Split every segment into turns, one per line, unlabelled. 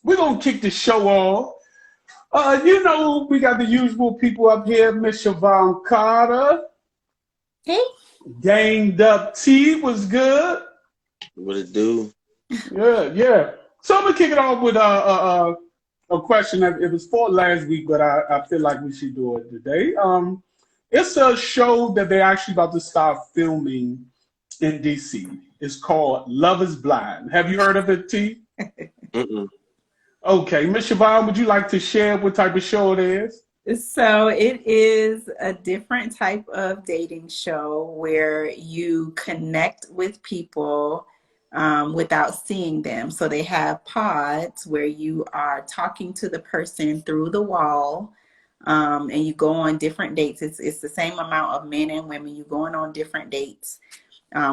we're gonna kick the show off. You know, we got the usual people up here, Miss Siobhan Carter.
Hey.
Gamed Up T was good.
What it do?
Yeah. So I'm gonna kick it off with a question that it was for last week, but I feel like we should do it today. It's a show that they're actually about to start filming in DC. It's called Love is Blind. Have you heard of it, T?
Mm-mm.
Okay, Miss Siobhan, would you like to share what type of show it is?
So it is a different type of dating show where you connect with people without seeing them. So they have pods where you are talking to the person through the wall, and you go on different dates. It's the same amount of men and women. You're going on different dates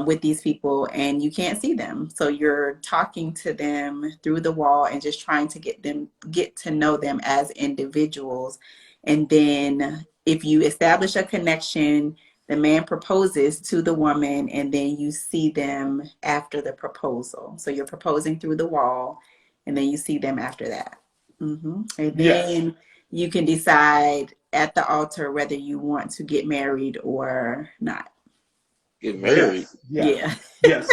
with these people, and you can't see them. So you're talking to them through the wall and just trying to get to know them as individuals. And then if you establish a connection, the man proposes to the woman, and then you see them after the proposal. So you're proposing through the wall, and then you see them after that. And then you can decide at the altar whether you want to get married or not.
Get married?
Yeah.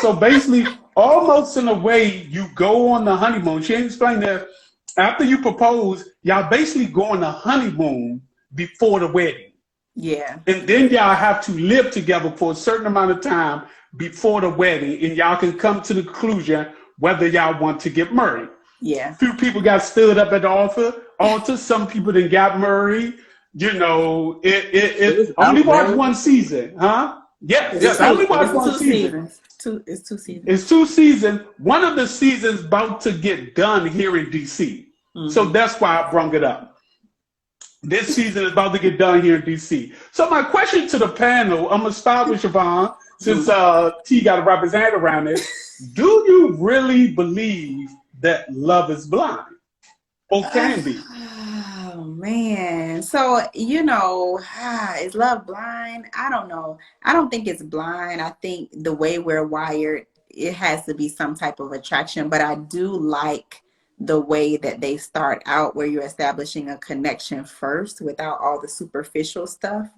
So basically, almost in a way, you go on the honeymoon. She explained that after you propose, y'all basically go on the honeymoon before the wedding.
Yeah.
And then y'all have to live together for a certain amount of time before the wedding, and y'all can come to the conclusion whether y'all want to get married.
Yeah.
A few people got stood up at the altar. Some people then got married. You know, it only watched one season, huh? Yes, I only watched one season.
It's 2 seasons.
It's 2 seasons. One of the seasons about to get done here in DC. So that's why I brought it up. This season is about to get done here in DC. So my question to the panel, I'm going to start with Siobhan, since T got to wrap his hand around it. Do you really believe that love is blind? Or can be?
Oh, man. So, you know, is love blind? I don't know. I don't think it's blind. I think the way we're wired, it has to be some type of attraction. But I do like the way that they start out where you're establishing a connection first without all the superficial stuff.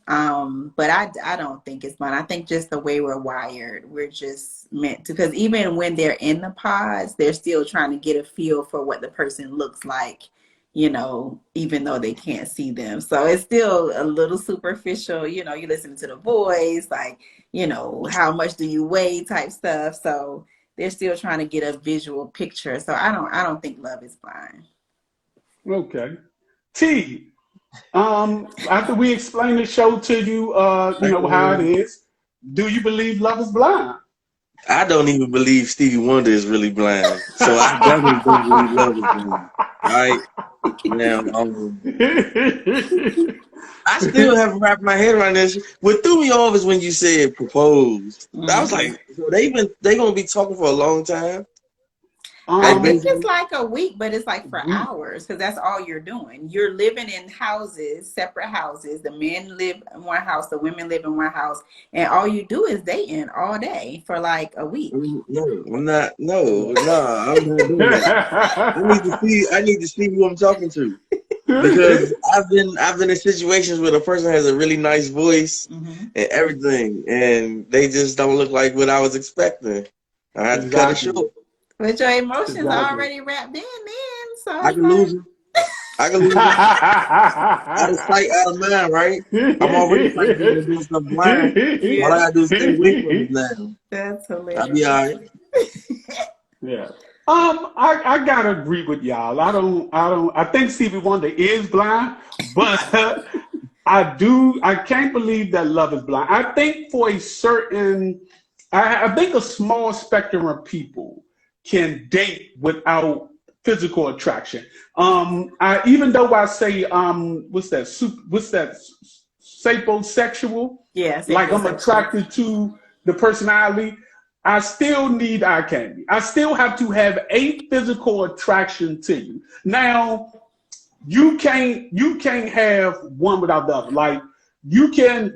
But I don't think it's blind. I think just the way we're wired, we're just meant to, because even when they're in the pods, they're still trying to get a feel for what the person looks like, you know, even though they can't see them. So it's still a little superficial, you know, you listen to the voice, like, you know, how much do you weigh type stuff. So they're still trying to get a visual picture. So I don't think love is blind.
Okay. T, after we explain the show to you, you know how it is, do you believe love is blind?
I don't even believe Stevie Wonder is really blind. So I definitely don't believe love is blind. Right? Now, I still haven't wrapped my head around this. What threw me off is when you said propose. I was like, so they gonna be talking for a long time?
I think it's like a week, but it's like for hours, because that's all you're doing. You're living in houses, separate houses. The men live in one house, the women live in one house, and all you do is dating all day for like a week.
No, I'm not. No, I'm not doing that. I need to see who I'm talking to, because I've been in situations where the person has a really nice voice and everything, and they just don't look like what I was expecting. I had to cut it short.
But your emotions are already wrapped in, man. So
I can lose them. I can lose them. Out of sight, out of mind, right? I'm already fighting to do stuff blind. All I gotta do is stay away from it now.
That's hilarious.
I'll be all right.
Yeah. I gotta agree with y'all. I think Stevie Wonder is blind, but I can't believe that love is blind. I think for a certain, I think a small spectrum of people can date without physical attraction. Even though I say, what's that sapiosexual?
Yes.
Like I'm attracted to the personality. I still need eye candy. I still have to have a physical attraction to you. Now, you can't have one without the other. Like you can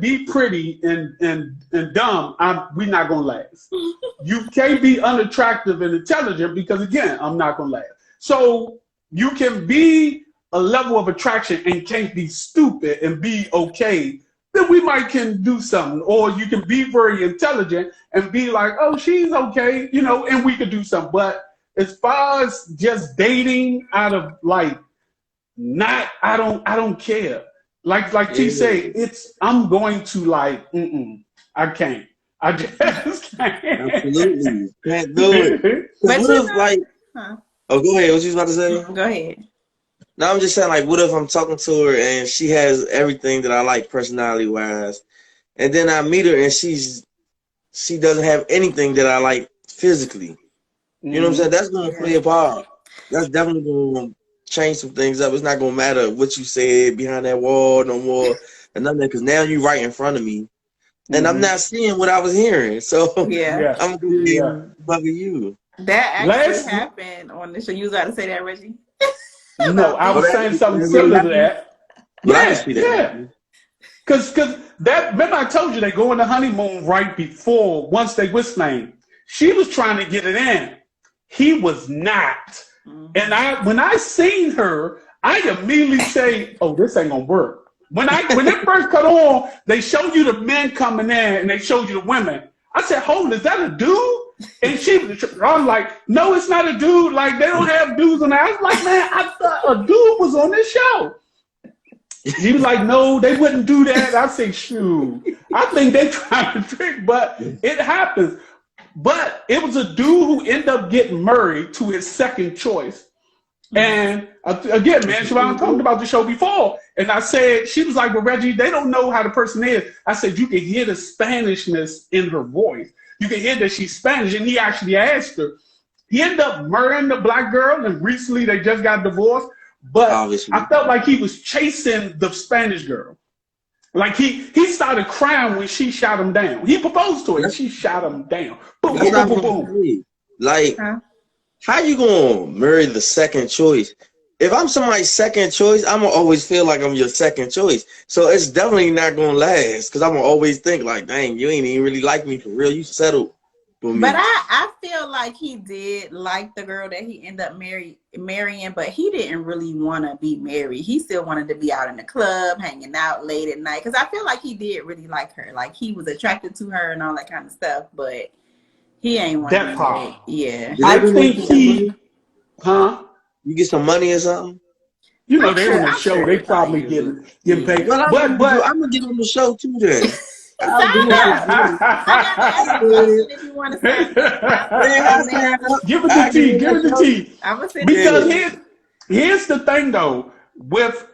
be pretty and dumb. We're not gonna last. You can't be unattractive and intelligent, because again, I'm not gonna last. So you can be a level of attraction and can't be stupid and be okay. Then we might can do something. Or you can be very intelligent and be like, oh, she's okay, you know, and we could do something. But as far as just dating out of like, not, I don't care. Like T say, I'm going to like, I can't. I just can't.
Absolutely. Can't do it. What if like, oh, go ahead. What you was about to say?
Go ahead.
No, I'm just saying, like, what if I'm talking to her and she has everything that I like personality wise, and then I meet her and she doesn't have anything that I like physically. You know what I'm saying? That's gonna play a part. That's definitely gonna change some things up. It's not gonna matter what you said behind that wall no more and nothing, because now you right in front of me. And I'm not seeing what I was hearing. So I'm gonna be bugging you.
That actually happened on the show. You was about to say that, Reggie?
No, I was saying something similar to that. Yeah. Because that, remember I told you they go on the honeymoon right before, once they whistling. She was trying to get it in. He was not. And when I seen her, I immediately say, oh, this ain't gonna work. When it first cut on, they showed you the men coming in and they showed you the women. I said, hold, is that a dude? And I'm like, no, it's not a dude. Like, they don't have dudes on there. I was like, man, I thought a dude was on this show. He was like, no, they wouldn't do that. I say, shoot, I think they trying to trick, but it happens. But it was a dude who ended up getting married to his second choice. And again, man, Siobhan talked about the show before. And I said, she was like, well, Reggie, they don't know how the person is. I said, you can hear the Spanishness in her voice. You can hear that she's Spanish. And he actually asked her. He ended up marrying the black girl, and recently they just got divorced. But I felt like he was chasing the Spanish girl. Like he started crying when she shot him down. He proposed to her and she shot him down. Boom, boom, boom, boom, boom.
Like, how you gonna marry the second choice? If I'm somebody's second choice, I'm gonna always feel like I'm your second choice. So it's definitely not gonna last, because I'm gonna always think like, dang, you ain't even really like me for real. You settled for me.
But I feel like he did like the girl that he ended up marrying, but he didn't really want to be married. He still wanted to be out in the club, hanging out late at night. Because I feel like he did really like her. Like, he was attracted to her and all that kind of stuff, but he ain't want to be married. Yeah.
I think he,
you get some money or something?
You know, they on the show, they probably getting paid.
But I'm gonna get on the show too then.
If you want to say
give it the tea. Because here's the thing though.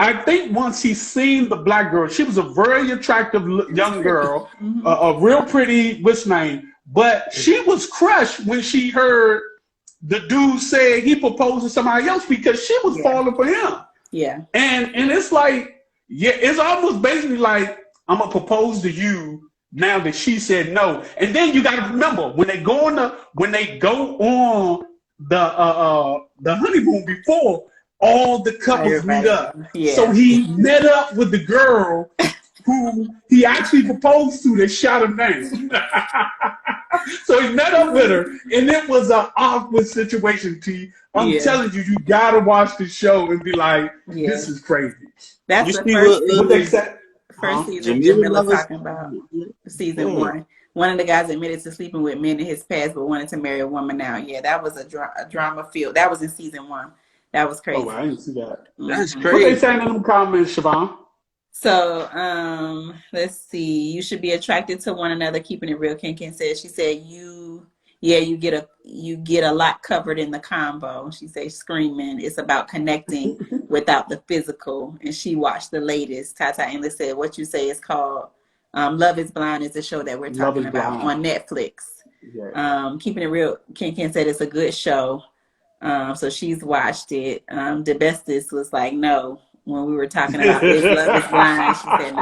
I think once he seen the black girl, she was a very attractive young girl, a real pretty, what's name, but she was crushed when she heard the dude say he proposed to somebody else, because she was falling for him.
Yeah. And
it's like, it's almost basically like, I'm gonna propose to you now that she said no. And then you gotta remember, when they go on the honeymoon before, all the couples meet up. Yeah. So he met up with the girl who he actually proposed to that shot him down. So he met up with her, and it was an awkward situation, T. I'm telling you, you gotta watch the show and be like, this is crazy.
That's the first season Jamila talking about. Season 1. One of the guys admitted to sleeping with men in his past, but wanted to marry a woman now. Yeah, that was a drama field. That was in season 1. That was crazy.
Oh, I didn't see that.
That's crazy.
What they saying in them comments, Siobhan?
So, let's see. You should be attracted to one another. Keeping it real, Ken said. She said, you get a lot covered in the combo. She said, screaming. It's about connecting without the physical. And she watched the latest. Tata Endless said, what you say is called Love is Blind is the show that we're talking about on Netflix. Yeah. Keeping it real, Ken said it's a good show. So she's watched it. The bestest was like, no. When we were talking about this Love is Blind, she said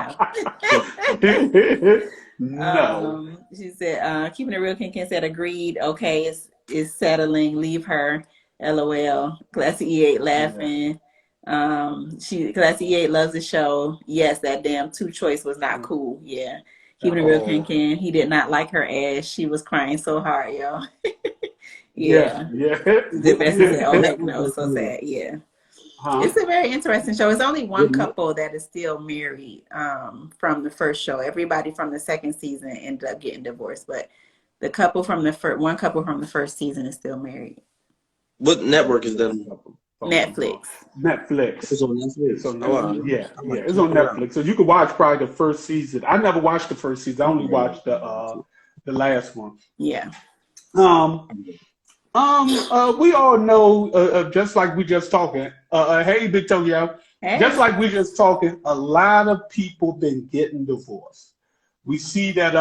no.
No.
She said, keeping it real, Ken said, agreed. Okay, it's settling. Leave her. LOL. Classy E8 laughing. Classy E8 loves the show. Yes, that damn 2 choice was not cool. Yeah. Keeping it real, Ken. He did not like her ass. She was crying so hard, y'all. Yeah.
Yeah.
The best is said, oh
That
heck no,
was
so sad. Yeah.
Huh?
It's a very interesting show. It's only one
Good.
couple that is still married from the first show. Everybody from the second season ended up getting divorced, but the couple from the one couple from the first season is still married.
What network is that on?
Netflix.
Netflix.
It's on Netflix.
It's on
Oh, wow.
Netflix. Yeah,
I might
yeah, it's
check
on
it out.
Netflix. So you can watch probably the first season. I never watched the first season. I only watched the last one.
Yeah.
We all know, just like we just talking. Hey, Victoria.
Hey.
Just like we just talking, a lot of people been getting divorced. We see that,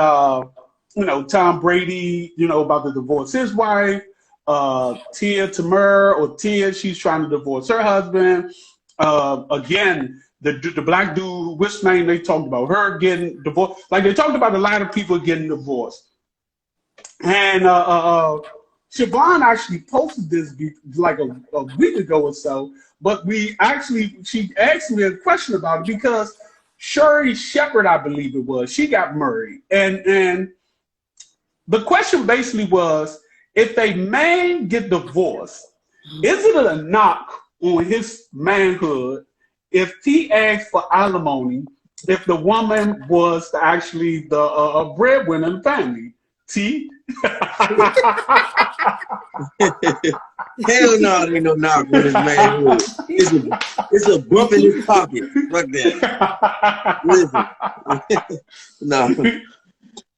Tom Brady, about to divorce his wife. Tia Tamura or Tia, she's trying to divorce her husband. Again, the black dude, which name they talked about, her getting divorced. Like they talked about a lot of people getting divorced. And Siobhan actually posted this like a week ago or so, but she asked me a question about it because Sherri Shepherd, I believe it was, she got married. And the question basically was, if a man get divorced, is it a knock on his manhood if he asks for alimony if the woman was actually the breadwinner in the family? T?
Hell no, there ain't no knock on his manhood. It's a bump in his pocket. Fuck that. Listen. No.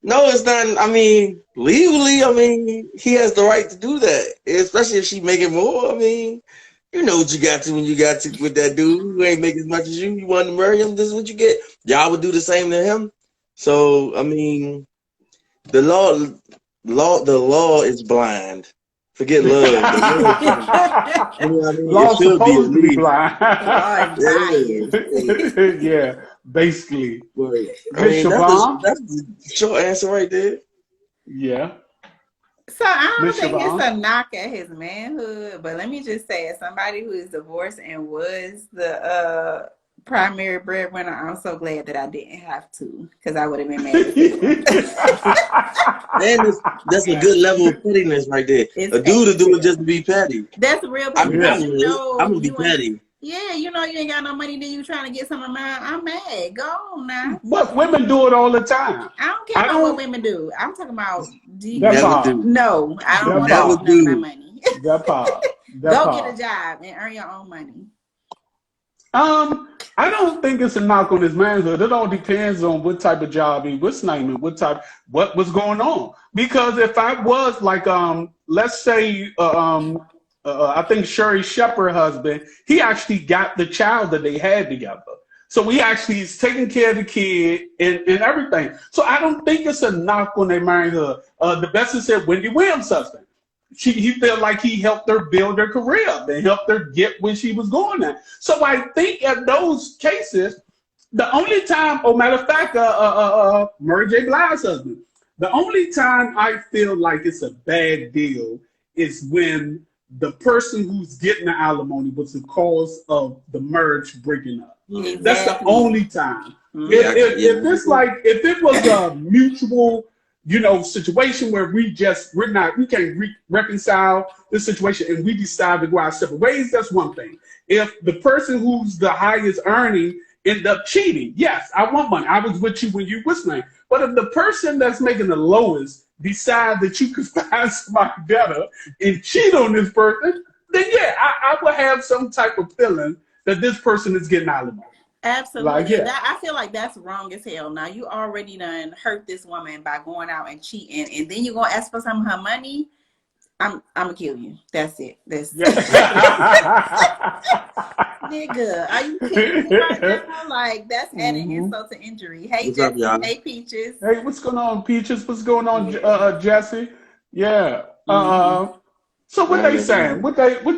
No, it's not. I mean, legally, he has the right to do that. Especially if she making more. I mean, you know what you got to when you got to with that dude who ain't making as much as you. You want to marry him, this is what you get. Y'all would do the same to him. So, I mean, the law is blind. Forget love.
Law's supposed to be blind. Yeah, basically.
But, I mean, that's the short answer right there.
Yeah.
So I don't think it's a knock at his manhood, but let me just say, as somebody who is divorced and was the primary breadwinner, I'm so glad that I didn't have to, because I would have been mad.
And that's a good level of pettiness right there. A dude to do it just to be petty.
That's real.
I'm gonna be petty.
Yeah, you ain't got no money, then you trying to get some of mine. I'm mad. Go on now.
But women do it all the time.
I don't care about what women do. I'm talking about
No,
I don't want to none of my money.
Go
get a job and earn your own money.
I don't think it's a knock on his manhood. It all depends on what type of job he was naming, what was going on. Because if I was like, let's say, I think Sherri Shepherd's husband, he actually got the child that they had together. So he actually is taking care of the kid and everything. So I don't think it's a knock on their manhood. The best is said Wendy Williams' husband. He felt like he helped her build her career. They helped her get where she was going at. So I think at those cases, the only time, matter of fact, Mary J. Blige's husband, the only time I feel like it's a bad deal is when the person who's getting the alimony was the cause of the marriage breaking up. Exactly. That's the only time. If it was a mutual situation where we can't reconcile this situation and we decide to go our separate ways, that's one thing. If the person who's the highest earning end up cheating, yes, I want money. I was with you when you was whistling. But if the person that's making the lowest decide that you could find somebody better and cheat on this person, then yeah, I would have some type of feeling that this person is getting alimony.
Absolutely. I feel like that's wrong as hell. Now, you already done hurt this woman by going out and cheating, and then you're going to ask for some of her money? I'm going to kill you. That's it. Nigga, are you kidding me right now? Like, that's adding insult to injury. Hey,
what's
Jesse.
up,
hey, Peaches.
Hey, what's going on, Peaches? What's going on, Jesse? Yeah. So what they saying? What they? I'm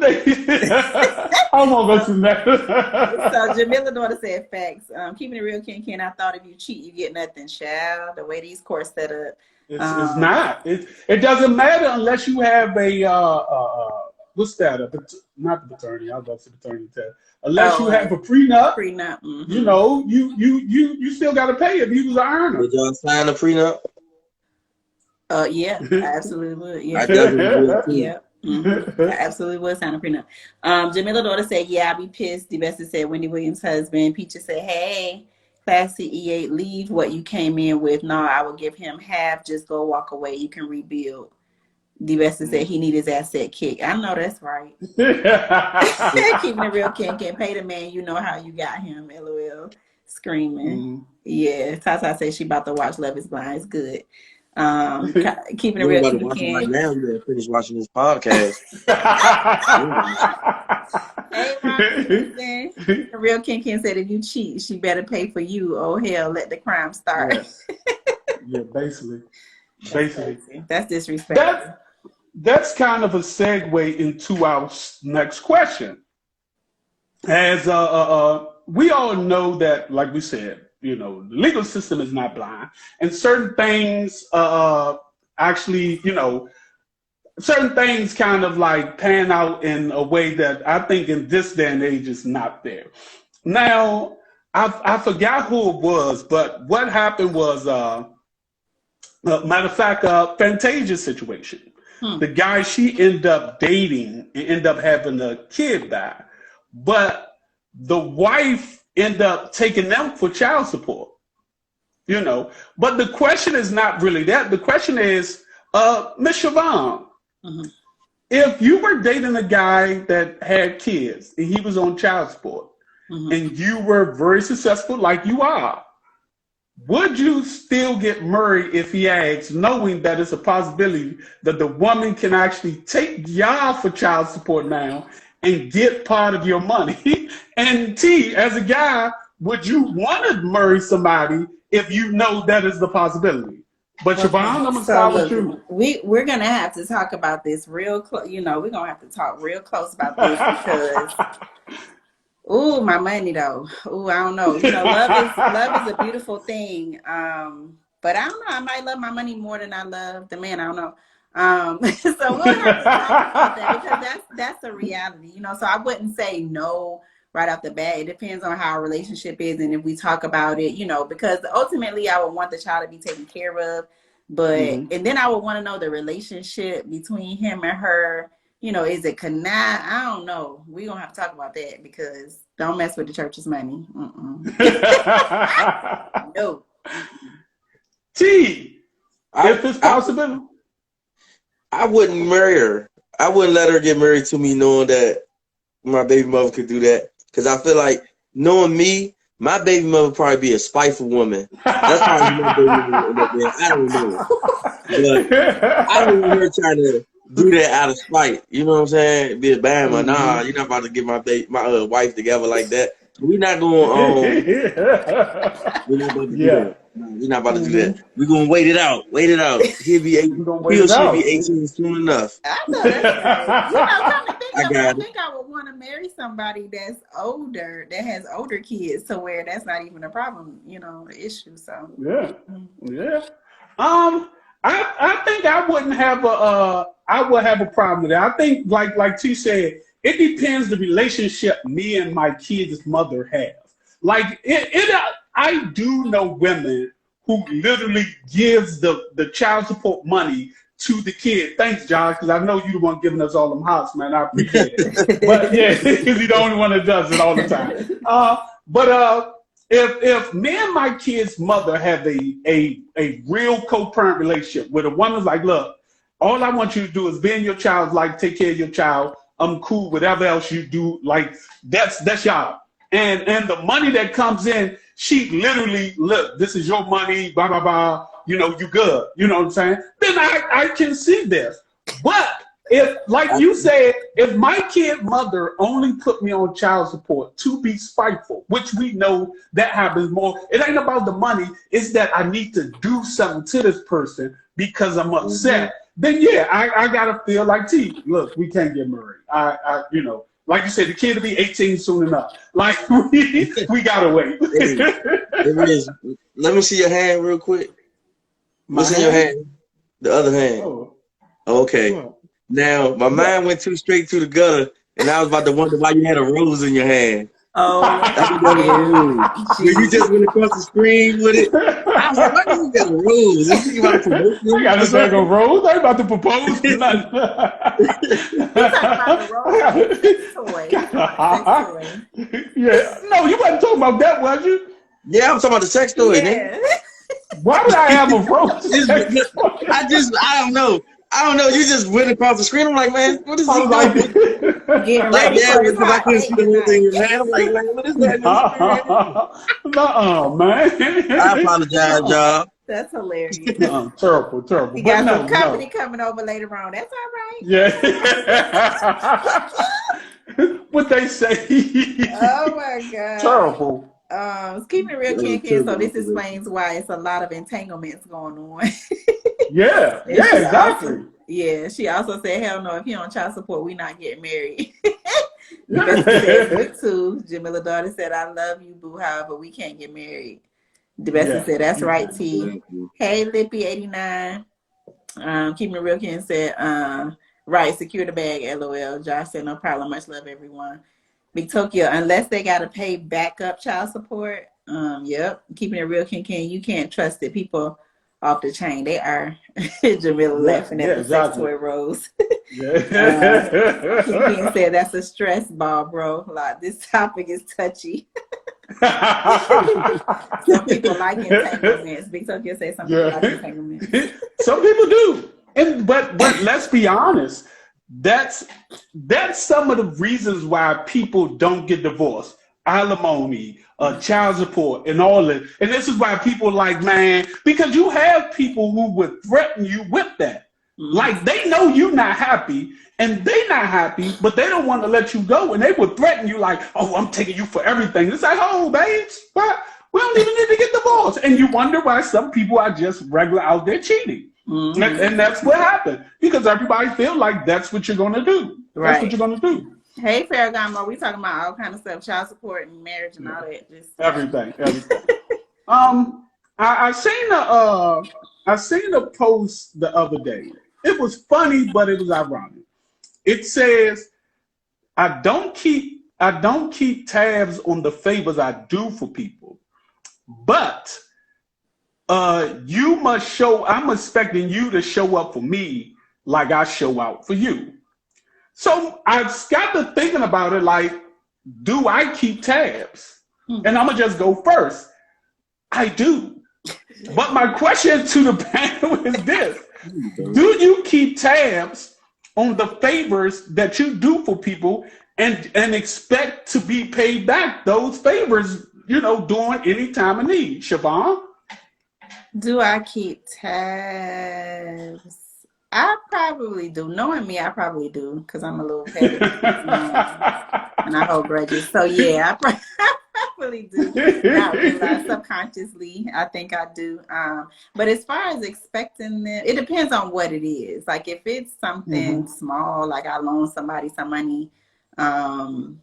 gonna go to that.
So Jamila daughter said facts. Keeping it real, Ken. I thought if you cheat, you get nothing, child. The way these courts set up,
it's not. It doesn't matter unless you have a what's that? Not the paternity. I was about to say paternity test. Unless you have a prenup.
Prenup.
You still got to pay if you was an earner.
Did y'all sign a prenup?
Yeah, I absolutely would. Yeah.
I definitely would too.
Yeah. I absolutely would sign a prenup. Jamila daughter said, yeah, I'd be pissed. DeBessa said, Wendy Williams' husband. Peaches said, hey, classy E8, leave what you came in with. No, I would give him half. Just go walk away. You can rebuild. DeBessa said he need his asset kicked. I know that's right. Keeping it real, can't pay the man. You know how you got him. LOL. Screaming. Yeah. Tata said she about to watch Love is Blind. It's good. Keeping it real,
right now. You better finish watching this podcast.
Hey, Robinson. The real Ken said if you cheat, she better pay for you. Oh hell, let the crime start.
Yes. Yeah, basically.
That's disrespectful.
That's kind of a segue into our next question. As we all know that, like we said, you know, the legal system is not blind, and certain things actually, you know, certain things kind of like pan out in a way that I think in this day and age is not there. Now, I forgot who it was, but what happened was, matter of fact, Fantasia's situation. The guy she ended up dating and ended up having a kid by, but the wife ended up taking them for child support. You know, but the question is not really that. The question is, Miss Siobhan, if you were dating a guy that had kids and he was on child support, and you were very successful like you are, would you still get married if he asks, knowing that it's a possibility that the woman can actually take y'all for child support now and get part of your money? And T, as a guy, would you want to marry somebody if you know that is the possibility? But Siobhan, I'm going to start with you.
We're going to have to talk about this real close. You know, we're going to have to talk real close about this because... Ooh, my money though. Ooh, I don't know. You know, love is a beautiful thing. But I don't know. I might love my money more than I love the man. I don't know. So we'll have to talk about that because that's a reality. You know, so I wouldn't say no right off the bat. It depends on how our relationship is and if we talk about it. You know, because ultimately I would want the child to be taken care of. But and then I would want to know the relationship between him and her. You know, is it connive? I don't know. We're going to have to talk about that because don't mess with the church's money. No.
T, if it's possible.
I wouldn't marry her. I wouldn't let her get married to me knowing that my baby mother could do that. Because I feel like knowing me, my baby mother would probably be a spiteful woman. That's probably my baby mother. I don't know. But I don't want her trying to do that out of spite, you know what I'm saying? Be a bad man. Nah, you're not about to get my wife together like that. We're not going. We're not about to do that. No, we're not about to do that. We're gonna wait it out. Wait it out. He'll be 18. She'll be 18 soon enough.
I know that's right. You know, come to think of it, I think I would want to marry somebody that's older, that has older kids, to where that's not even a problem. You know, issue. So
yeah. I think I wouldn't have I would have a problem with that. I think like T said, it depends the relationship me and my kid's mother have. Like I do know women who literally gives the child support money to the kid. Thanks, Josh, because I know you're the one giving us all them hots, man. I appreciate it. But yeah, because you're the only one that does it all the time. If me and my kid's mother have a real co-parent relationship where the woman's like, look, all I want you to do is be in your child's life, take care of your child. I'm cool, whatever else you do, like that's y'all. And the money that comes in, she literally, look, this is your money, blah, blah, blah, you know, you good. You know what I'm saying? Then I can see this. But if, like you said, if my kid mother only put me on child support to be spiteful, which we know that happens more, it ain't about the money, it's that I need to do something to this person because I'm upset. Then yeah, I gotta feel like T. Look, we can't get married. I you know, like you said, the kid will be 18 soon enough. Like we gotta wait.
Let me see your hand real quick. What's in your hand? The other hand. Oh. Okay. Oh. Now my mind went too straight to the gutter, and I was about to wonder why you had a rose in your hand.
Oh,
you just went across the screen with it.
I
was like, why do you got a rose? Is he about to promote you?
I got a bag of rose. I ain't about to propose to nothing.
We're talking about the rose sex toy. Sex toy.
Yeah. No, you wasn't talking about that, was you?
Yeah, I'm talking about the sex toy, nigga.
Why would I have a rose?
I don't know. You just went across the screen. I'm like, man, what is he doing?
Like,
yeah, because I couldn't see the whole thing. Man, I'm like, man, what is that?
Man.
I apologize, y'all.
That's hilarious.
Terrible.
You got some company coming over later on. That's all right.
Yeah. What they say.
Oh my God.
Terrible.
Keeping it real, Ken. So this explains why it's a lot of entanglements going on.
Yeah, exactly.
She also said, hell no, if he on child support, we not getting married. Said, too. Jamila daughter said, I love you, boo, however, we can't get married. DeBessa said, that's right, T. Hey, Lippy89. Keeping it real, Ken said, right, secure the bag, LOL. Josh said, no problem, much love, everyone. Big Tokyo, unless they got to pay backup child support, yep. Keeping it real, Ken, you can't trust it. People off the chain, they are. Jamila laughing at the sex toy rose. Ken said, that's a stress ball, bro. Like, this topic is touchy. Some people like entanglements. Big Tokyo said some people like entanglements.
Some people do. But let's be honest. That's some of the reasons why people don't get divorced. Alimony, child support, and all that. And this is why people like, man, because you have people who would threaten you with that. Like, they know you're not happy, and they not happy, but they don't want to let you go, and they would threaten you like, oh, I'm taking you for everything. It's like, oh, babes, but we don't even need to get divorced. And you wonder why some people are just regular out there cheating. And that's what happened, because everybody feel like that's what you're going to do. That's what you're going to do.
Hey, Farragamo, we talking about all kind of stuff, child support and marriage and all that. Just
everything. I seen a post the other day. It was funny, but it was ironic. It says, I don't keep tabs on the favors I do for people, but I'm expecting you to show up for me like I show out for you. So I've got to thinking about it like, do I keep tabs? And I'm going to just go first. I do. But my question to the panel is this. Do you keep tabs on the favors that you do for people and expect to be paid back those favors, during any time of need? Siobhan?
Do I keep tabs? I probably do. Knowing me, I probably do, because I'm a little petty. And I hold grudges. So, yeah, I probably do. Not realize subconsciously, I think I do. But as far as expecting them, it depends on what it is. Like, if it's something small, like I loan somebody some money, right.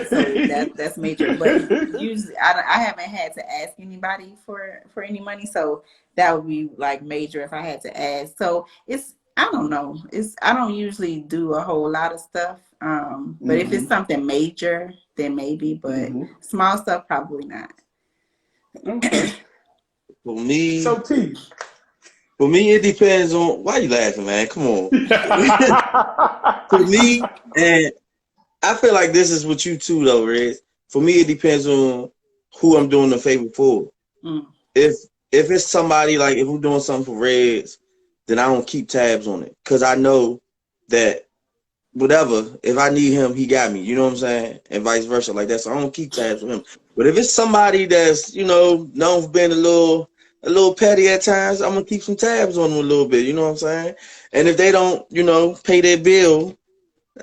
So that's major. But usually, I haven't had to ask anybody for any money, so that would be like major if I had to ask. So I don't know. I don't usually do a whole lot of stuff. But if it's something major, then maybe. But small stuff, probably not.
Okay.
For me,
T.
For me, it depends on why you laughing, man. Come on. For me, and I feel like this is what you too, though, Rez. For me, it depends on who I'm doing the favor for. If it's somebody, like if I'm doing something for Rez, then I don't keep tabs on it, because I know that whatever, if I need him, he got me. You know what I'm saying? And vice versa, like that. So I don't keep tabs on him. But if it's somebody that's known for being a little petty at times, I'm gonna keep some tabs on them a little bit. You know what I'm saying? And if they don't, pay their bill,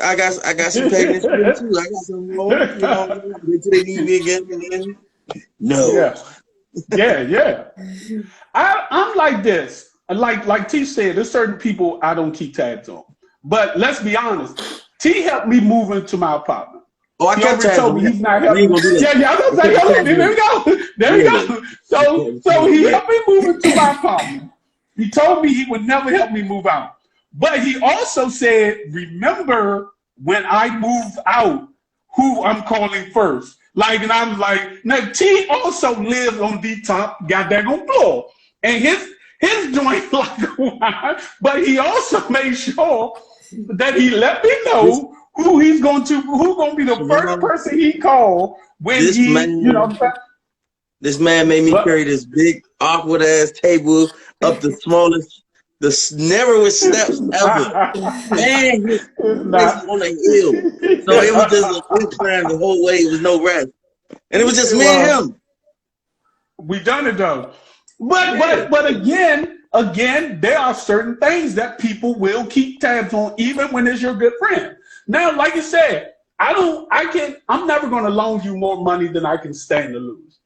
I got some payments too. I got some more. Until they need me again. No.
Yeah. I'm like this. Like T said, there's certain people I don't keep tabs on. But let's be honest. T helped me move into my apartment.
Oh, I kept tabs on.
He's not helping. Yeah. I'm gonna say, there we go. So he helped me move into my apartment. He told me he would never help me move out. But he also said, remember when I move out, who I'm calling first. Like, and I was like, now T also lived on the top goddamn floor. And his joint like wine, but he also made sure that he let me know who's going to be the first person he called when
this man made me carry this big awkward ass table up the smallest, the narrowest steps ever. Man, his was on a hill, so it was just a incline the whole way. It was no rest, and it was just me and him.
We done it though. But again, there are certain things that people will keep tabs on, even when it's your good friend. Now, like you said, I'm never going to loan you more money than I can stand to lose.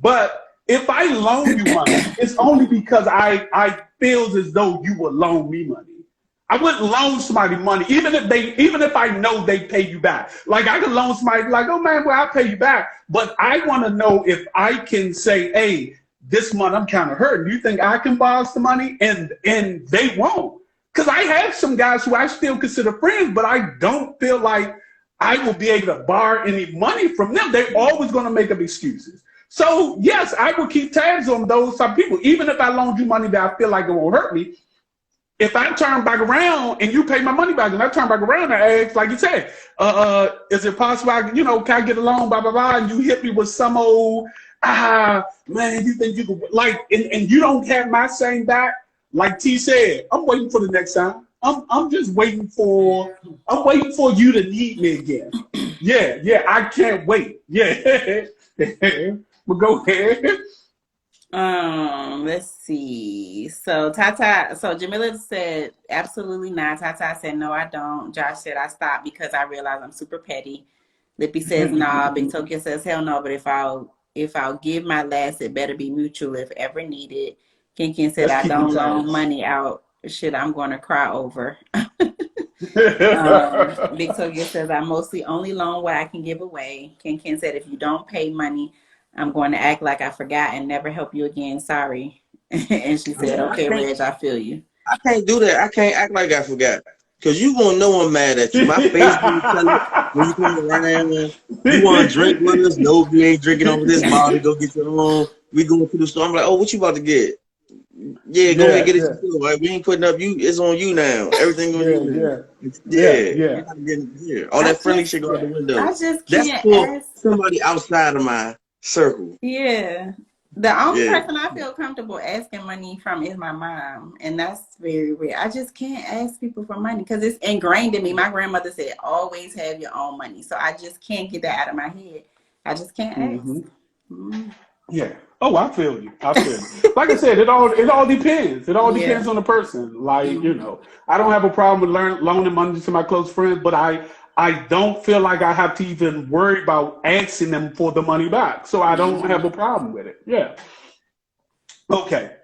But if I loan you money, it's only because I feel as though you will loan me money. I wouldn't loan somebody money, even if I know they pay you back. Like I could loan somebody like, oh man, well, I'll pay you back. But I want to know if I can say, hey, this month I'm kind of hurting. Do you think I can borrow some money? And they won't. Because I have some guys who I still consider friends, but I don't feel like I will be able to borrow any money from them. They're always going to make up excuses. So yes, I will keep tabs on those type of people. Even if I loaned you money that I feel like it won't hurt me, if I turn back around and you pay my money back, and I turn back around and ask, like you said, is it possible can I get a loan, blah, blah, blah, and you hit me with some old, man, you think you could, like, and you don't have my same back, like T said, I'm waiting for the next time. I'm just waiting for you to need me again. Yeah, I can't wait. Yeah. But go ahead.
Let's see. So Jamila said absolutely not. Tata said no, I don't. Josh said I stopped because I realized I'm super petty. Lippy says nah. Big Tokyo says hell no, but if I'll give my last, it better be mutual if ever needed. Ken said I don't loan money out. Shit, I'm going to cry over. Big Tokyo says I mostly only loan what I can give away. Ken said if you don't pay money, I'm going to act like I forgot and never help you again. Sorry. And she said, okay, Reg, I feel you.
I can't do that. I can't act like I forgot. Because you going to know I'm mad at you. My face will tell you when you come around. You want to drink with us? No, you ain't drinking over this bottle. Go get your own. We going to the store. I'm like, oh, what you about to get? Yeah, go ahead and get it. Right? We ain't putting up you. It's on you now. Everything on you. Yeah. All that friendly shit go out the window.
I just
can't. That's for somebody outside of my circle.
Yeah. The only person I feel comfortable asking money from is my mom, and that's very rare. I just can't ask people for money because it's ingrained in me. My grandmother said, always have your own money. So I just can't get that out of my head. I just can't ask.
Yeah. Oh, I feel you. Like I said, it all depends. It all depends on the person. Like, I don't have a problem with loaning money to my close friends, but I don't feel like I have to even worry about asking them for the money back. So I don't have a problem with it. Yeah. Okay.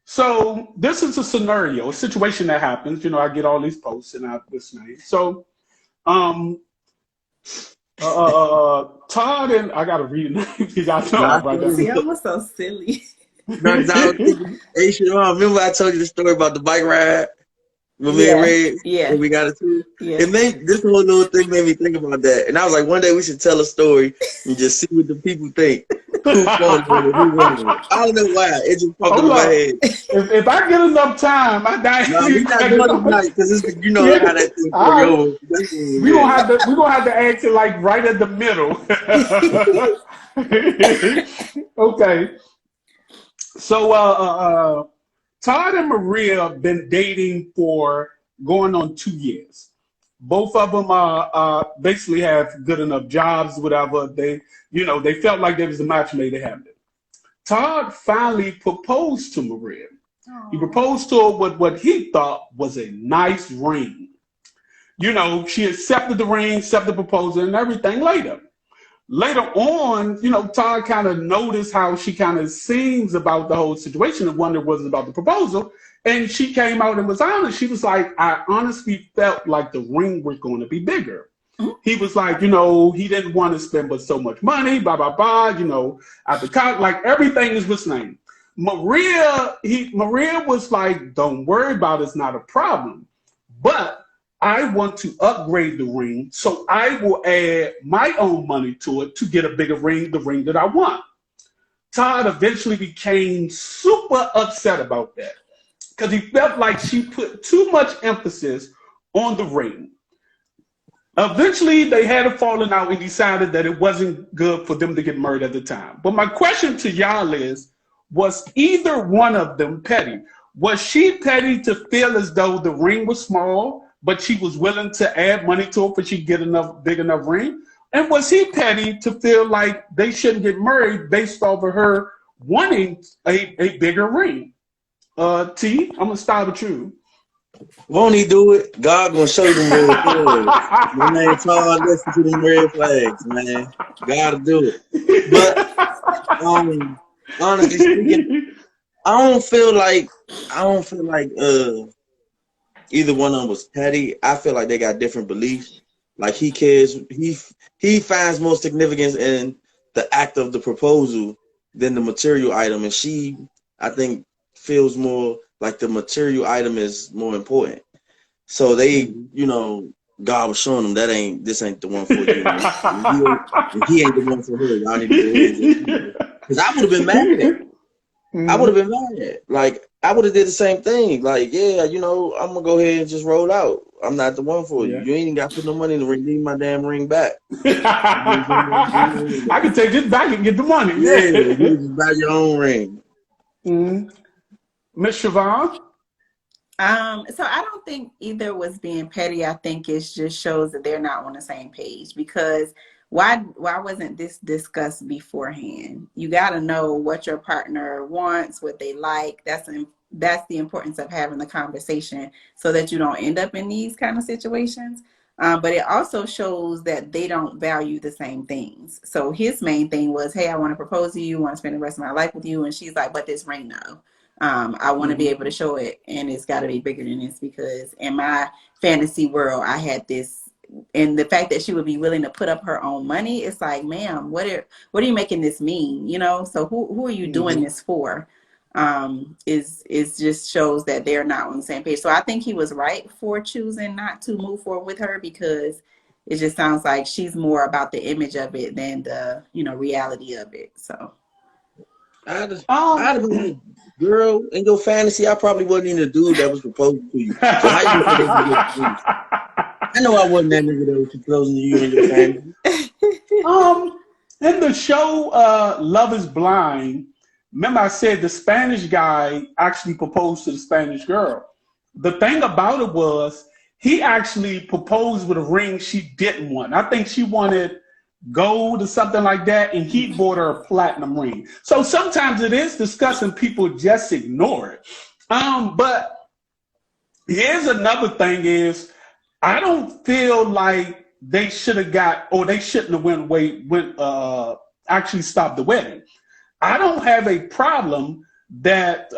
So this is a scenario, a situation that happens. I get all these posts and I listen. So, Todd and I gotta read it. See,
I was so silly.
Hey, remember I told you the story about the bike ride? When me and Red, when we got it too. Yeah. This whole little thing made me think about that. And I was like, one day we should tell a story and just see what the people think. Who I don't know why. It just popped into my head.
If I get enough time, I die.
No, we're not doing tonight because how that thing goes.
We're gonna have to act it like right at the middle. Okay. So Todd and Maria have been dating for going on 2 years. Both of them basically have good enough jobs, whatever. They felt like there was a match made to happen. Todd finally proposed to Maria. Aww. He proposed to her with what he thought was a nice ring. She accepted the ring, accepted the proposal and everything later. Later on, Todd kind of noticed how she kind of sings about the whole situation and wondered was it about the proposal. And she came out and was honest. She was like, I honestly felt like the ring was going to be bigger. Mm-hmm. He was like, he didn't want to spend but so much money, blah, blah, blah, at the college, like everything is what's name. Maria was like, don't worry about it, it's not a problem. But I want to upgrade the ring, so I will add my own money to it to get a bigger ring, the ring that I want. Todd eventually became super upset about that because he felt like she put too much emphasis on the ring. Eventually, they had a falling out and decided that it wasn't good for them to get married at the time. But my question to y'all is, was either one of them petty? Was she petty to feel as though the ring was small, but she was willing to add money to it for she get enough big enough ring? And was he petty to feel like they shouldn't get married based off of her wanting a bigger ring? T, I'm gonna start with you.
Won't he do it? God gonna show you them red flags. My man Todd, listen to them red flags, man. Gotta do it. But honestly speaking, I don't feel like either one of them was petty. I feel like they got different beliefs. Like he cares, he finds more significance in the act of the proposal than the material item, and she, I think, feels more like the material item is more important. So they, God was showing them this ain't the one for you. If he ain't the one for her, y'all need to go ahead. Because I would have been mad. I would have been mad. Like, I would have did the same thing. Like, yeah, I'm gonna go ahead and just roll out. I'm not the one for you. You ain't got to put no money in the ring. Need my damn ring back.
I can take this back and get the money.
Yeah, you just buy your own ring.
Miss Siobhan?
So I don't think either was being petty. I think it just shows that they're not on the same page, because why wasn't this discussed beforehand? You got to know what your partner wants, what they like. That's the importance of having the conversation so that you don't end up in these kind of situations. But it also shows that they don't value the same things. So his main thing was, hey, I want to propose to you, want to spend the rest of my life with you. And she's like, but this ring, no. I want to be able to show it, and it's got to be bigger than this, because in my fantasy world, I had this. And the fact that she would be willing to put up her own money, it's like, ma'am, what are you making this mean? So who are you doing this for? Is just shows that they're not on the same page. So I think he was right for choosing not to move forward with her, because it just sounds like she's more about the image of it than the reality of it. So
I'd have been, girl, in your fantasy, I probably wasn't even the dude that was proposing to you. So how you I know I wasn't that nigga that was proposing to you in your fantasy.
In the show Love is Blind, remember I said the Spanish guy actually proposed to the Spanish girl. The thing about it was he actually proposed with a ring she didn't want. I think she wanted gold or something like that, and he bought her a platinum ring. So sometimes it is discussing, people just ignore it. But here's another thing is, I don't feel like they should have they shouldn't have actually stopped the wedding. I don't have a problem that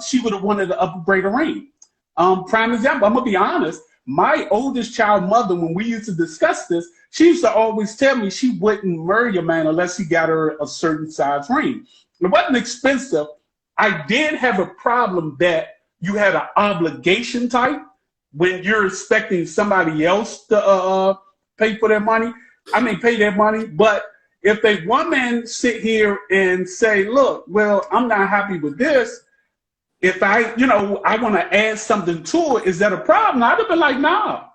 she would have wanted to upgrade a ring. Prime example, I'm gonna be honest, my oldest child mother, when we used to discuss this, she used to always tell me she wouldn't marry a man unless he got her a certain size ring. It wasn't expensive. I did have a problem that you had an obligation type when you're expecting somebody else to pay their money. But if a woman sit here and say, look, well, I'm not happy with this, if I want to add something to it, is that a problem? I'd have been like, nah.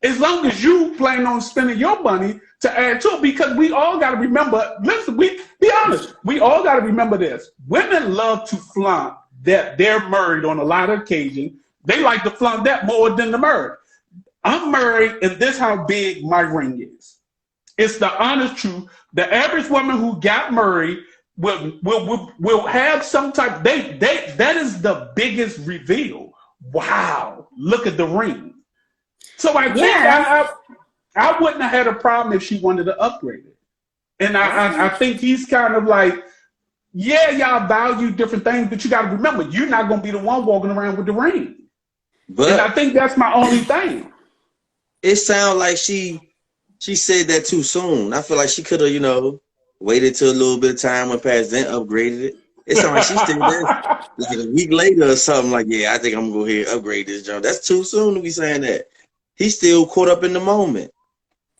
As long as you plan on spending your money to add to it, because we all got to remember, listen, be honest, we all got to remember this. Women love to flaunt that they're married on a lot of occasions. They like to flaunt that more than the married. I'm married, and this how big my ring is. It's the honest truth. The average woman who got married will have some type. That is the biggest reveal. Wow, look at the ring. So I think I wouldn't have had a problem if she wanted to upgrade it. And I think he's kind of like, yeah, y'all value different things, but you got to remember, you're not going to be the one walking around with the ring. But and I think that's my only thing.
It sounds like she said that too soon. I feel like she could have, waited till a little bit of time went past, then upgraded it. It sounds like she said that like a week later or something. Like, yeah, I think I'm gonna go ahead and upgrade this junk. That's too soon to be saying that. he's still caught up in the moment.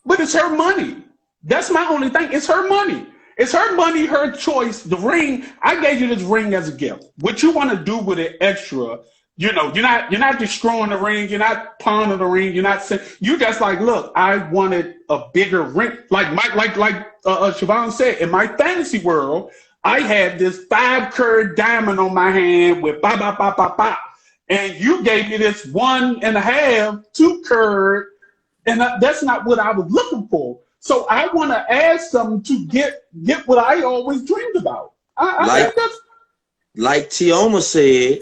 But it's her money. That's my only thing. It's her money. It's her money, her choice. The ring, I gave you this ring as a gift. What you want to do with it extra, you know, you're not destroying the ring, you're not pawning the ring, you're not saying, you just like, look, I wanted a bigger ring. Like Siobhan said, in my fantasy world, I had this 5-carat diamond on my hand with ba ba ba ba ba. And you gave me this 1.5, 2-carat, and that's not what I was looking for. So I want to add something to get what I always dreamed about. I think that's...
Like Tioma said,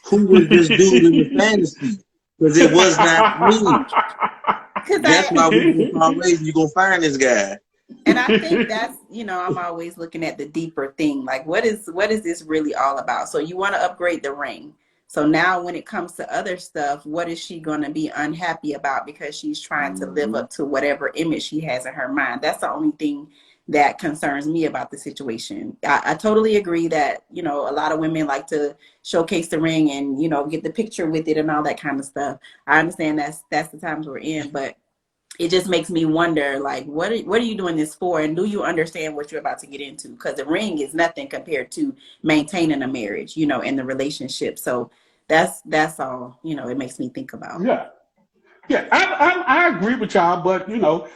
who was this dude in the fantasy? Because it was not me. That's why we're going to find this guy.
And I think that's, you know, I'm always looking at the deeper thing. Like, what is this really all about? So you want to upgrade the ring. So now when it comes to other stuff, what is she going to be unhappy about because she's trying to live up to whatever image she has in her mind? That's the only thing that concerns me about the situation. I totally agree that, you know, a lot of women like to showcase the ring and, you know, get the picture with it and all that kind of stuff. I understand that's the times we're in, but it just makes me wonder, like, what are you doing this for? And do you understand what you're about to get into? Because the ring is nothing compared to maintaining a marriage, you know, and the relationship. So that's all, you know, it makes me think about.
Yeah, I agree with y'all, but, you know,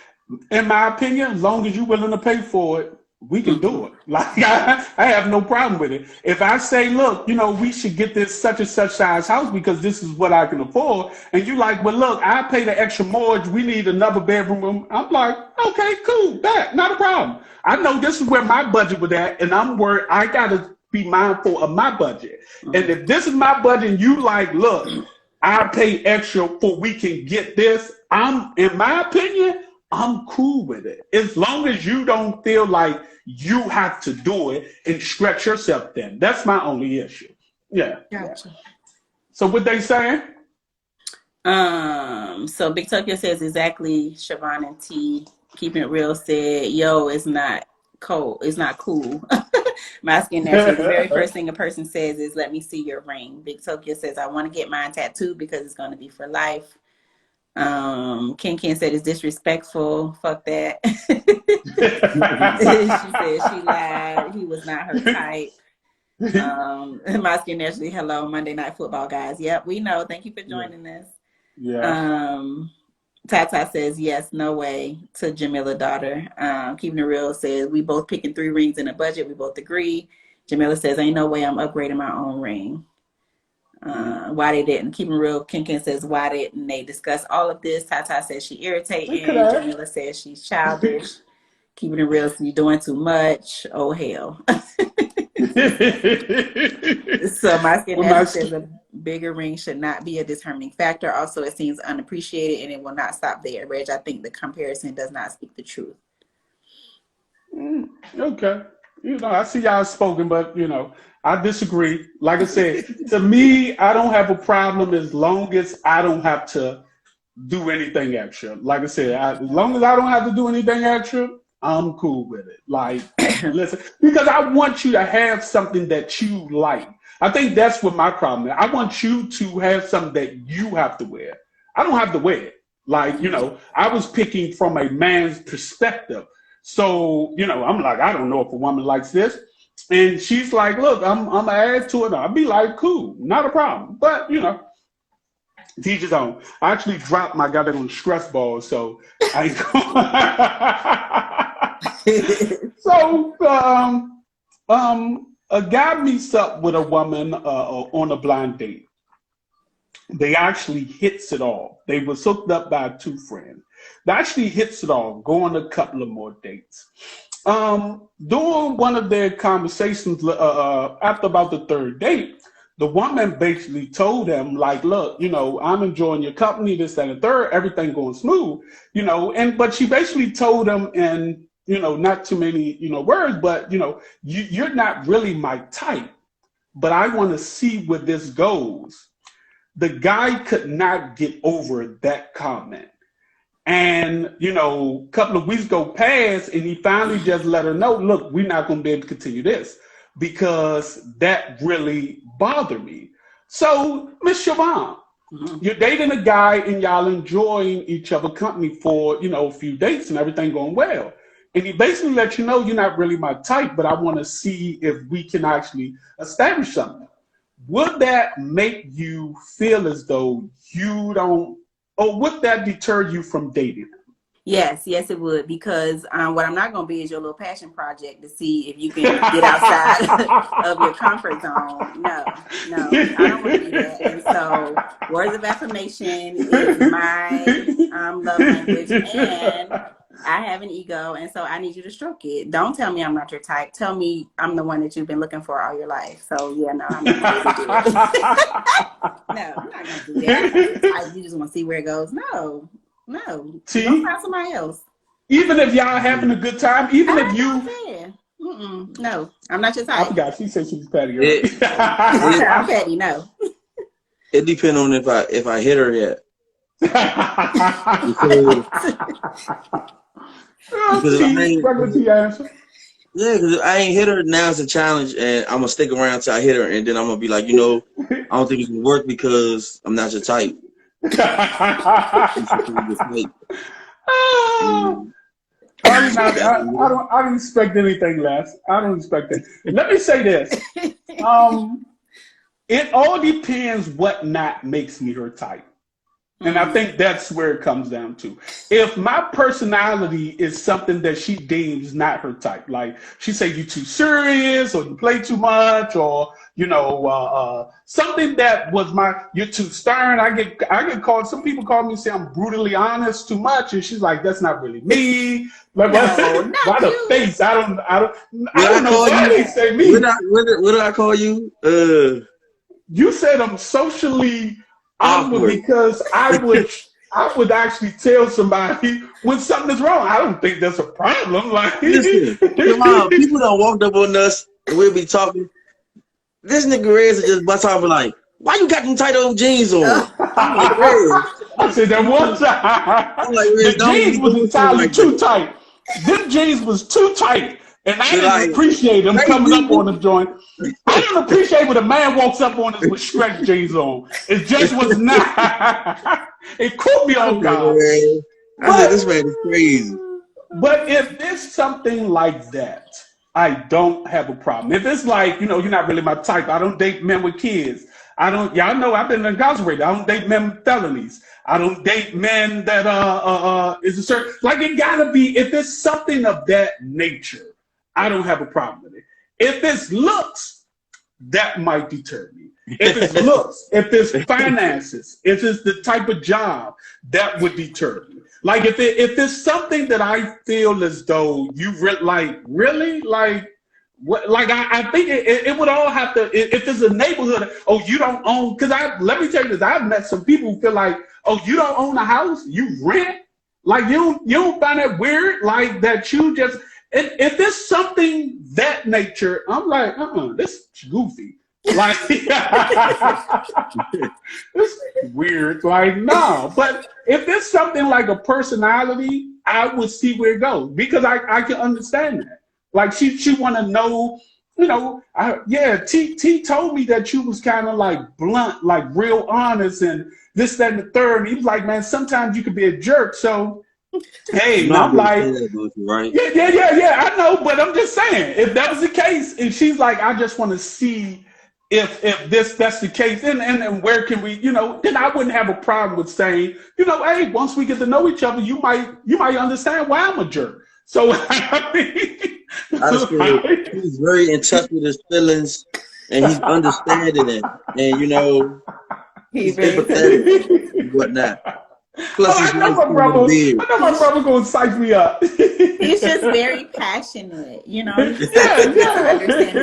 in my opinion, as long as you're willing to pay for it, we can do it. Like, I have no problem with it. If I say, look, you know, we should get this such and such size house because this is what I can afford, and you like, well, look, I pay the extra mortgage, we need another bedroom. I'm like, okay, cool, not a problem. I know this is where my budget was at, and I'm worried. I got to be mindful of my budget. And if this is my budget and you like, look, I pay extra for we can get this, in my opinion, I'm cool with it. As long as you don't feel like you have to do it and stretch yourself thin. That's my only issue. Yeah.
Gotcha.
So what they saying?
So Big Tokyo says exactly. Siobhan and T, keeping it real, said, yo, it's not cold. It's not cool. My skin naturally, the very first thing a person says is, let me see your ring. Big Tokyo says, I want to get mine tattooed because it's going to be for life. Ken said it's disrespectful. Fuck that. She said she lied. He was not her type. My skin naturally, hello, Monday Night Football guys. Yep, we know. Thank you for joining us.
Yeah.
Tata says yes, no way to Jamila daughter. Keeping it real says we both picking 3 rings in a budget. We both agree. Jamila says ain't no way I'm upgrading my own ring. Why they didn't. Keeping real, Ken says why didn't they discuss all of this? Tata says she irritating. Jamila says she's childish. Keeping it real, so you're doing too much. Oh hell. So my skin says a bigger ring should not be a determining factor. Also, it seems unappreciated and it will not stop there. Reg, I think the comparison does not speak the truth.
Okay. You know, I see y'all spoken, but, you know, I disagree. Like I said, to me, I don't have a problem as long as I don't have to do anything extra. Like I said, as long as I don't have to do anything extra, I'm cool with it. Like, listen, because I want you to have something that you like. I think that's what my problem is. I want you to have something that you have to wear. I don't have to wear it. Like, you know, I was picking from a man's perspective. So, you know, I'm like, I don't know if a woman likes this. And she's like, look, I'm going to add to it. I'll be like, cool, not a problem. But, you know, teach his own. I actually dropped my goddamn stress ball, so I So, a guy meets up with a woman on a blind date. They actually hits it off. They was hooked up by 2 friends. They actually hits it off, go on a couple of more dates. During one of their conversations, after about the 3rd date, the woman basically told him, like, look, you know, I'm enjoying your company, this, that, and the 3rd, everything going smooth, you know, but she basically told him in, you know, not too many, you know, words, but, you know, you're not really my type, but I want to see where this goes. The guy could not get over that comment. And, you know, a couple of weeks go past and he finally just let her know, look, we're not going to be able to continue this because that really bothered me. So, Miss Siobhan, You're dating a guy and y'all enjoying each other company for, a few dates and everything going well. And he basically lets you know you're not really my type, but I want to see if we can actually establish something. Would that make you feel as though you don't, or would that deter you from dating?
Yes, it would, because what I'm not going to be is your little passion project to see if you can get outside of your comfort zone. No, I don't want to do that. And so words of affirmation is my love language, and I have an ego, and so I need you to stroke it. Don't tell me I'm not your type. Tell me I'm the one that you've been looking for all your life. So yeah, no, I'm not going to do it. No, I'm not going to do that. You just want to see where it goes. No.
See?
Don't find somebody else.
Even if y'all having a good time, even if you...
No, I'm not your type.
I forgot. She said she was petty.
I'm petty, no.
It depends on if I hit her yet. Because I ain't hit her, now it's a challenge, and I'm going to stick around till I hit her, and then I'm going to be like, I don't think it can work because I'm not your type.
I don't expect anything less. I don't expect it. Let me say this. It all depends what not makes me her type. And I think that's where it comes down to. If my personality is something that she deems not her type, like she say you too serious or you play too much, or something that was you're too stern. I get called. Some people call me and say I'm brutally honest too much, and she's like, that's not really me. Like, by the face, I don't know why they say me.
What did I call you?
You said I'm socially awkward because I would actually tell somebody when something is wrong. I don't think that's a problem. Like,
listen, come on, people done walked up on us and we'll be talking. This nigga Rez will just bust off and like, why you got them tight old jeans on? I'm like, Rez.
I said that one time.
I'm like, Rez,
the jeans was entirely too tight. Them jeans was too tight. And I didn't appreciate them coming up on the joint. I didn't appreciate when a man walks up on us with stretch jeans on. It just was not. It caught me on guard.
I said, this man is crazy.
But if it's something like that, I don't have a problem. If it's like, you're not really my type. I don't date men with kids. Y'all know I've been incarcerated. I don't date men with felonies. I don't date men that is a certain, like, it gotta be, if it's something of that nature, I don't have a problem with it. If it's looks, that might deter me. If it's looks, if it's finances, if it's the type of job, that would deter me. Like, if it's something that I feel as though you really I think it would all have to, if it's a neighborhood, you don't own, because let me tell you this, I've met some people who feel like, you don't own a house, you rent, like you don't find that weird, like that you just, if it's something that nature, I'm like, this is goofy. Like, it's weird. Like, no. But if it's something like a personality, I would see where it goes, because I can understand that. Like, she want to know, T told me that you was kind of like blunt, like real honest, and this, that, and the third. And he was like, man, sometimes you could be a jerk. So, hey, I'm like,
right?
Yeah, I know, but I'm just saying, if that was the case, and she's like, I just want to see if that's the case, and where can we, then I wouldn't have a problem with saying, hey, once we get to know each other, you might understand why I'm a jerk. So
he's very in touch with his feelings, and he's understanding it, and he's empathetic and whatnot. Plus,
I know my brother gonna psych me up.
He's just very passionate, He's understand his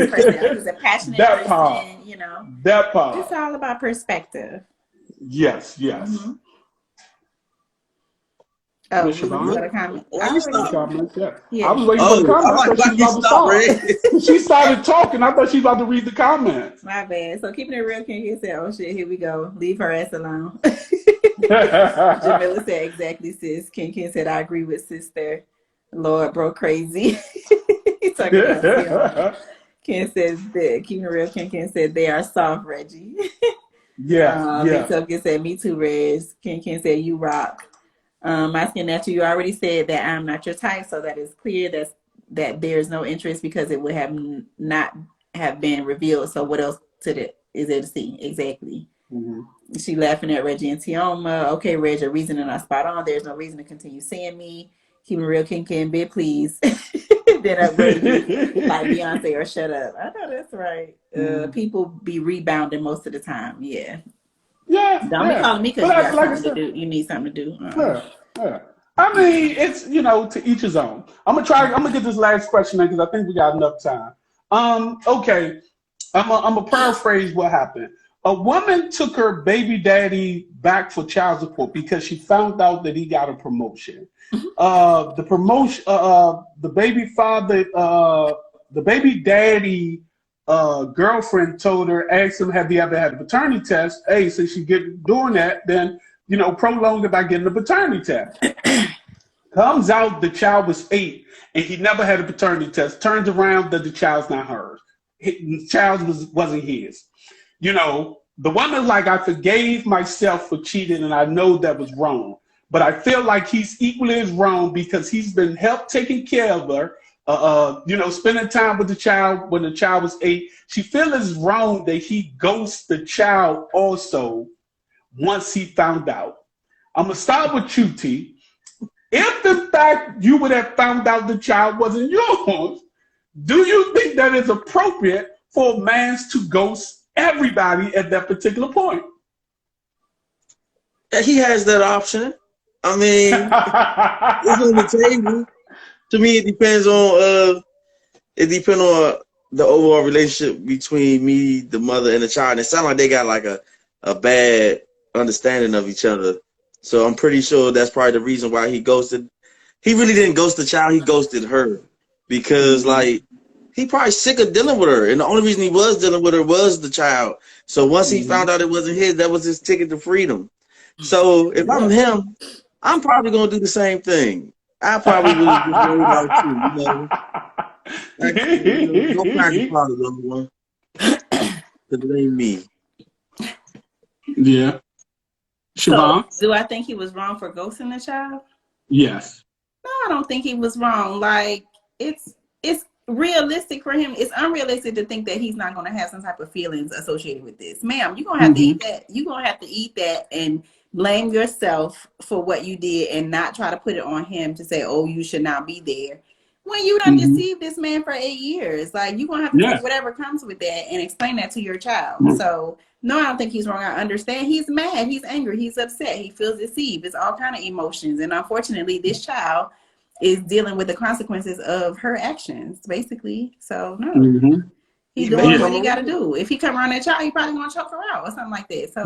personality. He's a passionate person,
That part.
It's all about perspective.
Yes. Mm-hmm.
Oh, you got a comment?
Yeah. I was waiting for the comment. She started talking. I thought she was about to read the comments.
My bad. So keeping it real, Ken said, "Oh shit, here we go. Leave her ass alone." Jamila said, "Exactly, sis." Ken said, "I agree with sister." Lord, bro, crazy. Talking about Ken says that keeping it real. Ken said they are soft, Reggie.
Yeah,
Big
yeah.
Token said, me too, Reg. Ken said, you rock. Asking that you already said that I'm not your type, so that is clear that there's no interest because it would have not have been revealed. So what else is there to see? Exactly.
Mm-hmm.
She laughing at Reggie and Tioma. Okay, Reg, your reasoning are spot on. There's no reason to continue seeing me. Keep it real, Ken, bit, please. Then upgrade you like Beyonce or shut up. I know that's right. People be rebounding most of the time. Yeah.
Yeah.
Don't be calling me because you got something to do. You need something to do.
Yeah. I mean, it's, to each his own. I'm gonna get this last question in because I think we got enough time. Okay. I'm gonna paraphrase what happened. A woman took her baby daddy back for child support because she found out that he got a promotion. The promotion, the baby daddy girlfriend told her, asked him, have you ever had a paternity test? Hey, since you get doing that, then, prolong it by getting a paternity test. Comes out, the child was 8 and he never had a paternity test. Turns around that the child's not hers. The child wasn't his. The woman's like, I forgave myself for cheating and I know that was wrong. But I feel like he's equally as wrong because he's been taking care of her, spending time with the child when the child was 8. She feels it's wrong that he ghosts the child also once he found out. I'm going to start with you, T. If in fact you would have found out the child wasn't yours, do you think that it's appropriate for a man to ghost everybody at that particular point?
He has that option. I mean, it's on the table. To me, it depends on the overall relationship between me, the mother, and the child. And it sounds like they got like a bad understanding of each other. So I'm pretty sure that's probably the reason why he ghosted. He really didn't ghost the child. He ghosted her because he probably sick of dealing with her. And the only reason he was dealing with her was the child. So once he found out it wasn't his, that was his ticket to freedom. So if I'm him, I'm probably going to do the same thing. I probably would just worry about you, Go practice probably, little one. Because it ain't me.
Yeah. Siobhan?
So, do I think he was wrong for ghosting the child?
Yes.
No, I don't think he was wrong. Like, it's realistic for him. It's unrealistic to think that he's not going to have some type of feelings associated with this. Ma'am, you're going to have to eat that. You're going to have to eat that and blame yourself for what you did and not try to put it on him to say, oh, you should not be there. When you done deceived this man for 8 years, like, you're going to have to take whatever comes with that and explain that to your child. So, no, I don't think he's wrong. I understand. He's mad. He's angry. He's upset. He feels deceived. It's all kind of emotions. And unfortunately, this child is dealing with the consequences of her actions, basically. So, no. He's doing what he got to do. If he come around that child, he probably going to choke her out or something like that. So,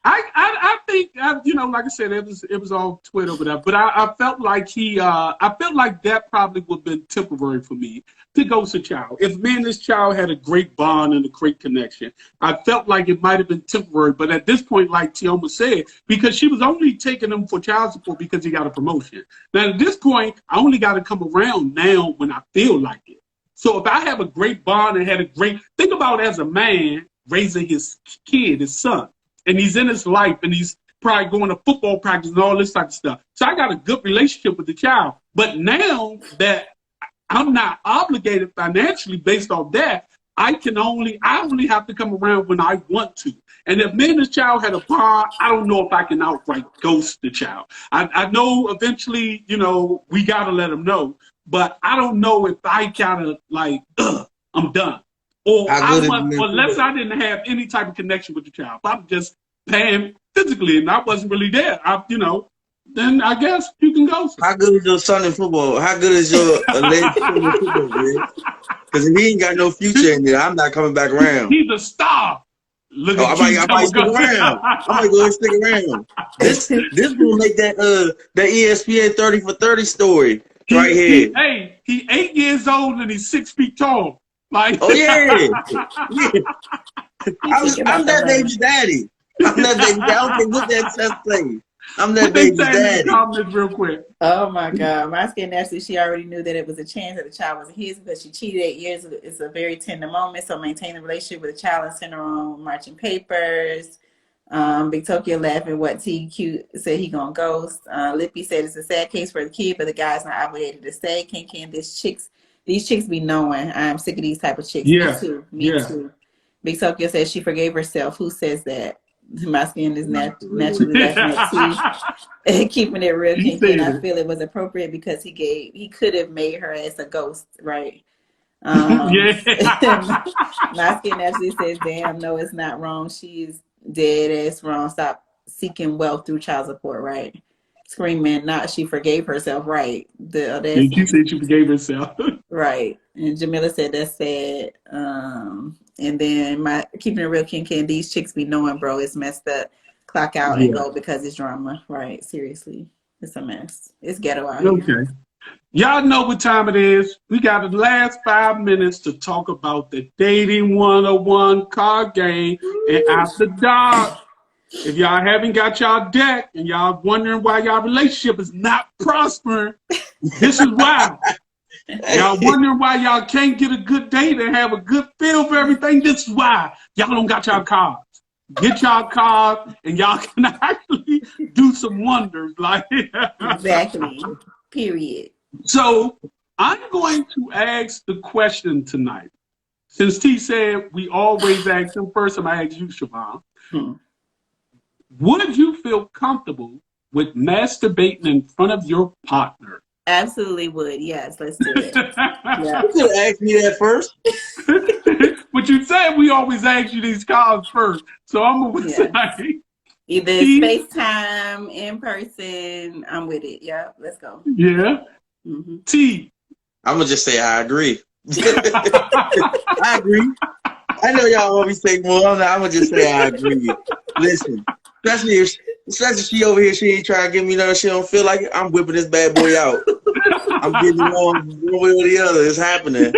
I think, like I said, it was on Twitter, whatever. But I felt like that probably would have been temporary for me to ghost a child. If me and this child had a great bond and a great connection, I felt like it might have been temporary. But at this point, like Tioma said, because she was only taking him for child support because he got a promotion. Now at this point, I only got to come around now when I feel like it. So if I have a great bond and think about it as a man raising his kid, his son. And he's in his life, and he's probably going to football practice and all this type of stuff. So I got a good relationship with the child. But now that I'm not obligated financially based on that, I only have to come around when I want to. And if me and this child had a bond, I don't know if I can outright ghost the child. I know eventually, we got to let him know. But I don't know if I kind of I'm done. Or unless I didn't have any type of connection with the child. If I'm just paying physically and I wasn't really there, then I guess you can go.
How good is your son in football? How good is your alleged son in football, man? Because if he ain't got no future in there, I'm not coming back around.
He's a star.
I might stick around. I might go and stick around. This will make that ESPN 30 for 30 story right here.
He's 8 years old and he's 6 feet tall.
Oh yeah. I'm that baby's daddy. I don't care what that says thing. I'm that
What they
baby's
saying in the
daddy.
comments real quick?
Oh my God. My skin naturally, she already knew that it was a chance that the child wasn't his because she cheated 8 years. It's a very tender moment. So maintain a relationship with a child and send her on marching papers. Big Tokyo laughing what TQ said he gonna ghost. Lippy said it's a sad case for the kid, but the guy's not obligated to stay. Can these chicks be knowing? I'm sick of these type of chicks.
Yeah.
Me too. Me
Yeah.
too. Big Tokyo says she forgave herself. Who says that? My skin is naturally laughing at T. Keeping it real,
He
Kinky, and
said
I
it.
feel it was appropriate because he could have made her as a ghost, right?
Yeah.
My skin actually says, "Damn, no, it's not wrong. She's dead ass wrong. Stop seeking wealth through child support, right?" Screaming, not she forgave herself, right? The
And she
audacity,
said she forgave herself.
right? And Jamila said that's sad. And then my keeping it real, King, these chicks be knowing, bro, it's messed up. Clock out and
Yeah.
go because it's drama, right? Seriously, it's a mess. It's ghetto out here.
Okay. Y'all know what time it is. We got the last 5 minutes to talk about the Dating 101 card game and After Dark. If y'all haven't got y'all deck and y'all wondering why y'all relationship is not prospering, this is why. Y'all wondering why y'all can't get a good date and have a good feel for everything, this is why. Y'all don't got y'all cards. Get y'all cards and y'all can actually do some wonders. Like
Exactly. Period.
So I'm going to ask the question tonight. Since T said we always ask him first, I'm going to ask you, Siobhan. Would you feel comfortable with masturbating in front of your partner?
Absolutely would. Yes, let's do it. Yeah.
You could have asked me that first.
But you said we always ask you these calls first. So I'm going to say.
Either FaceTime, in person, I'm with it. Yeah, let's go.
Yeah. T.
I'm going to just say I agree. I agree. I know y'all want me to say more. I'm going to just say I agree. Listen, especially if she over here, she ain't trying to give me nothing. She don't feel like it. I'm whipping this bad boy out. I'm getting one way or the other. It's happening.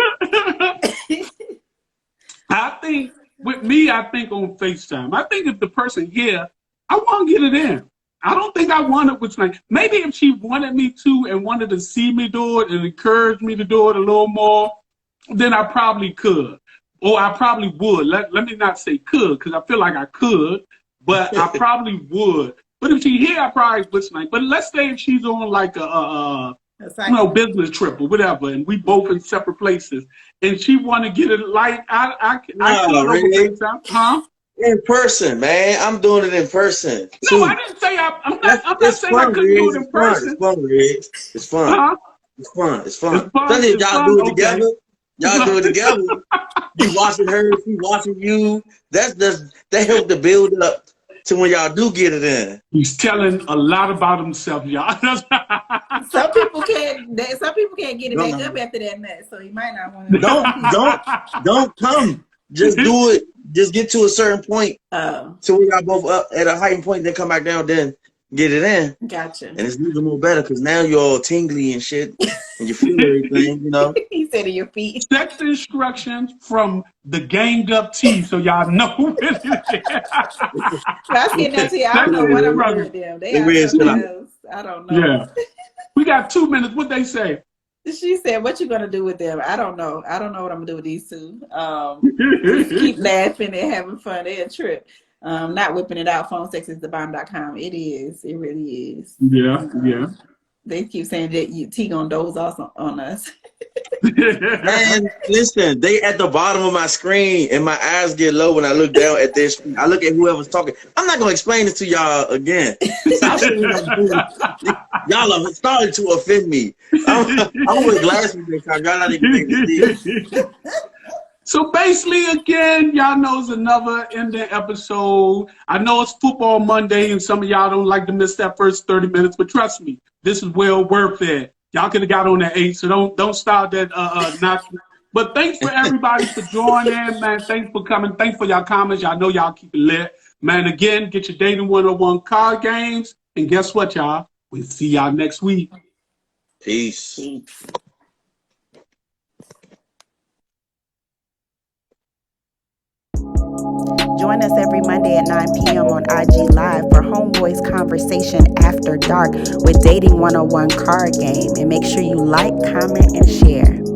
I think with me, I think on FaceTime. I think if the person here, I want to get it in. I don't think I want it with like maybe if she wanted me to and wanted to see me do it and encourage me to do it a little more, then I probably could. Or I probably would. Let me not say could, because I feel like I could, but I probably would. But if she here, I probably would like. But let's say if she's on like a business trip or whatever, and we both in separate places, and she want to get it like I
really?
Huh?
In person, man. I'm doing it in person.
No, I didn't say I'm not saying I couldn't do it in person.
It's fun, Riggs. It's fun.
Huh?
It's fun. It's fun. Especially if y'all do it together. Y'all do it together. You watching her, she watching you. That help to build up to when y'all do get it in.
He's telling a lot about himself, y'all.
Some people can't get it back up after that nut, so he might not want to.
Don't come. Just do it. Just get to a certain point. So we got both up at a heightened point, then come back down, then get it in.
Gotcha.
And it's even more better because now you're all tingly and shit, and you feel everything, you know.
He said to your feet.
Set the instructions from the ganged up T, so y'all know what it is.
I don't know what I'm doing with them. They are something else. I don't know.
Yeah. We got 2 minutes. What they say?
She said, "What you gonna do with them?" I don't know. I don't know what I'm gonna do with these two. Just keep laughing and having fun. They're a trip. Not whipping it out. PhoneSexIsTheBomb.com. It is. It really is.
Yeah, yeah.
They keep saying that T gonna doze off on us.
Man, listen, they at the bottom of my screen and my eyes get low when I look down at this. I look at whoever's talking. I'm not gonna explain this to y'all again. Y'all are starting to offend me. I'm with glasses this time. Y'all not even to see.
So basically, again, y'all know it's another ending episode. I know it's Football Monday, and some of y'all don't like to miss that first 30 minutes, but trust me, this is well worth it. Y'all could have got on that 8, so don't start that notch. But thanks for everybody for joining, man. Thanks for coming. Thanks for y'all comments. Y'all know y'all keep it lit. Man, again, get your Dating 101 card games. And guess what, y'all? We'll see y'all next week.
Peace.
Peace. Join us every Monday at 9 p.m. on IG Live for Homeboys Conversation After Dark with Dating 101 Card Game. And make sure you like, comment, and share.